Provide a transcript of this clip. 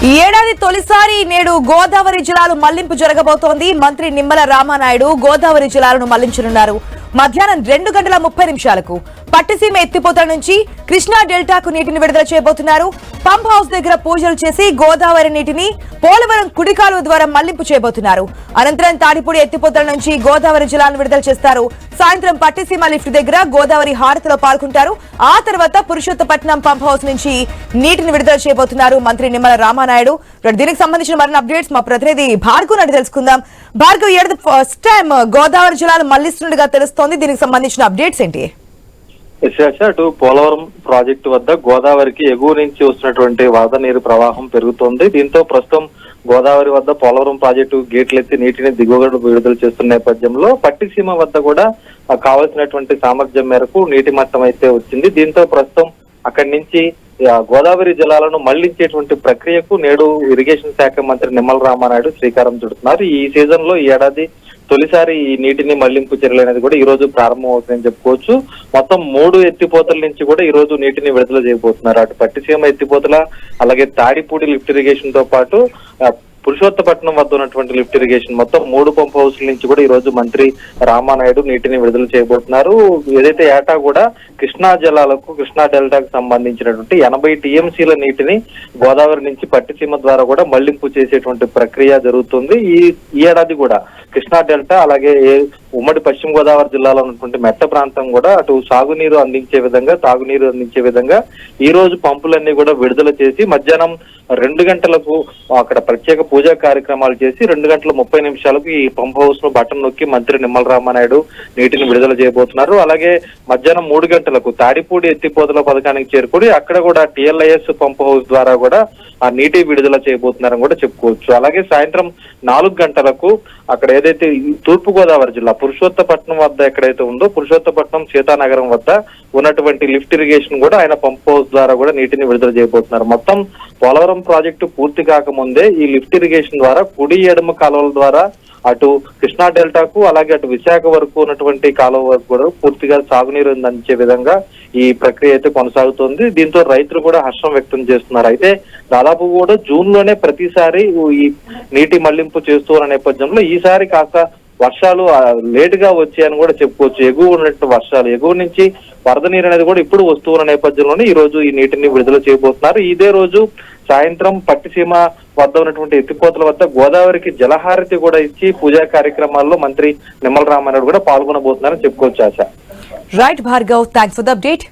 ఈ ఏడాది తొలిసారి నేడు గోదావరి జలాలు మళ్లింపు జరగబోతోంది. మంత్రి నిమ్మల రామానాయుడు గోదావరి జలాలను మళ్లించనున్నారు. మధ్యాహ్నం 2:30 పట్టిసీమ ఎత్తిపోతల నుంచి కృష్ణా డెల్టాకు నీటిని విడుదల చేయబోతున్నారు. పంప్ హౌస్ దగ్గర పూజలు చేసి గోదావరి నీటిని పోలవరం కుడికాలువ ద్వారా మళ్లింపు చేయబోతున్నారు. అనంతరం తాడిపూడి ఎత్తిపోతల నుంచి గోదావరి జలాలను విడుదల చేస్తారు. సాయంత్రం పట్టిసీమ లిఫ్ట్ దగ్గర గోదావరి హారతిలో పాల్గొంటారు. ఆ తర్వాత పురుషోత్తపట్నం పంప్ హౌస్ నుంచి నీటిని విడుదల చేయబోతున్నారు మంత్రి నిమ్మల రామానాయుడు. దీనికి సంబంధించిన మరిన్ని అప్డేట్స్ మా ప్రతినిధి భార్గవ్ నాటి తెలుసుకుందాం. భార్గవ్, ఏడాది ఫస్ట్ టైం గోదావరి జలాలు మళ్లిస్తున్నట్టుగా తెలుస్తోంది. దీనికి సంబంధించిన అప్డేట్స్ ఏంటి? అటు పోలవరం ప్రాజెక్టు వద్ద గోదావరికి ఎగువ నుంచి వస్తున్నటువంటి వరద నీరు ప్రవాహం పెరుగుతోంది. దీంతో ప్రస్తుతం గోదావరి వద్ద పోలవరం ప్రాజెక్టు గేట్లెత్తి నీటిని దిగువకు విడుదల చేస్తున్న నేపథ్యంలో పట్టిసీమ వద్ద కూడా కావలసినటువంటి సామర్థ్యం మేరకు నీటి మట్టం అయితే వచ్చింది. దీంతో ప్రస్తుతం అక్కడి నుంచి గోదావరి జలాలను మళ్లించేటువంటి ప్రక్రియకు నేడు ఇరిగేషన్ శాఖ మంత్రి నిమ్మల రామానాయుడు శ్రీకారం చుడుతున్నారు. ఈ సీజన్ లో ఈ ఏడాది తొలిసారి ఈ నీటిని మళ్లింపు చర్యలు అనేది కూడా ఈ రోజు ప్రారంభం అవుతుందని చెప్పుకోవచ్చు. మొత్తం 3 ఎత్తిపోతల నుంచి కూడా ఈ రోజు నీటిని విడుదల చేయబోతున్నారు. అటు పట్టిసీమ ఎత్తిపోతల, అలాగే తాడిపూడి లిఫ్ట్ ఇరిగేషన్ తో పాటు పురుషోత్తపట్నం వద్ద ఉన్నటువంటి లిఫ్ట్ ఇరిగేషన్ మొత్తం 3 పంప్ హౌస్ల నుంచి కూడా ఈ రోజు మంత్రి రామానాయుడు నీటిని విడుదల చేయబోతున్నారు. ఏదైతే ఏటా కూడా కృష్ణా జలాలకు, కృష్ణా డెల్టాకు సంబంధించినటువంటి 80 టీఎంసీల నీటిని గోదావరి నుంచి పట్టిసీమ ద్వారా కూడా మళ్లింపు చేసేటువంటి ప్రక్రియ జరుగుతుంది. ఈ ఏడాది కూడా కృష్ణా డెల్టా అలాగే ఉమ్మడి పశ్చిమ గోదావరి జిల్లాలో ఉన్నటువంటి మెట్ట ప్రాంతం కూడా అటు సాగునీరు అందించే విధంగా, తాగునీరు అందించే విధంగా ఈ రోజు పంపులన్నీ కూడా విడుదల చేసి మధ్యాహ్నం 2 గంటలకు అక్కడ ప్రత్యేక పూజా కార్యక్రమాలు చేసి 2:30 ఈ పంప్ హౌస్ ను బటన్ నొక్కి మంత్రి నిమ్మల రామానాయుడు నీటిని విడుదల చేయబోతున్నారు. అలాగే మధ్యాహ్నం 3 గంటలకు తాడిపూడి ఎత్తిపోతల పథకానికి చేరుకుని అక్కడ కూడా TLIS పంప్ హౌస్ ద్వారా కూడా ఆ నీటి విడుదల చేయబోతున్నారని కూడా చెప్పుకోవచ్చు. అలాగే సాయంత్రం 4 గంటలకు అక్కడ ఏదైతే తూర్పు గోదావరి జిల్లా పురుషోత్తపట్నం వద్ద ఎక్కడైతే ఉందో పురుషోత్తపట్నం సీతానగరం వద్ద ఉన్నటువంటి లిఫ్ట్ ఇరిగేషన్ కూడా ఆయన పంప్ హౌస్ ద్వారా కూడా నీటిని విడుదల చేయబోతున్నారు. మొత్తం పోలవరం ప్రాజెక్టు పూర్తి కాకముందే ఈ లిఫ్ట్ ఇరిగేషన్ ద్వారా కుడి ఎడమ కాలువల ద్వారా అటు కృష్ణా డెల్టాకు అలాగే అటు విశాఖ వరకు ఉన్నటువంటి కాలువ వరకు కూడా పూర్తిగా సాగునీరు అందించే విధంగా ఈ ప్రక్రియ అయితే కొనసాగుతోంది. దీంతో రైతులు కూడా హర్షం వ్యక్తం చేస్తున్నారు. అయితే దాదాపు కూడా జూన్ లోనే ప్రతిసారి ఈ నీటి మళ్లింపు చేస్తూ ఉన్న నేపథ్యంలో ఈసారి కాస్త వర్షాలు లేట్ గా వచ్చాయని కూడా చెప్పుకోవచ్చు. ఎగువ ఉన్నట్టు వర్షాలు, ఎగువ నుంచి వరద నీరు అనేది కూడా ఇప్పుడు వస్తూ ఉన్న నేపథ్యంలోనే ఈ రోజు ఈ నీటిని విడుదల చేయబోతున్నారు. ఇదే రోజు సాయంత్రం పట్టిసీమ వద్ద ఉన్నటువంటి ఎత్తిపోతల వద్ద గోదావరికి జలహారతి కూడా ఇచ్చి పూజా కార్యక్రమాల్లో మంత్రి నిమ్మల రామానాయుడు కూడా పాల్గొనబోతున్నారని చెప్పుకోవచ్చు. Asha. Right Bhargav, thanks for the update.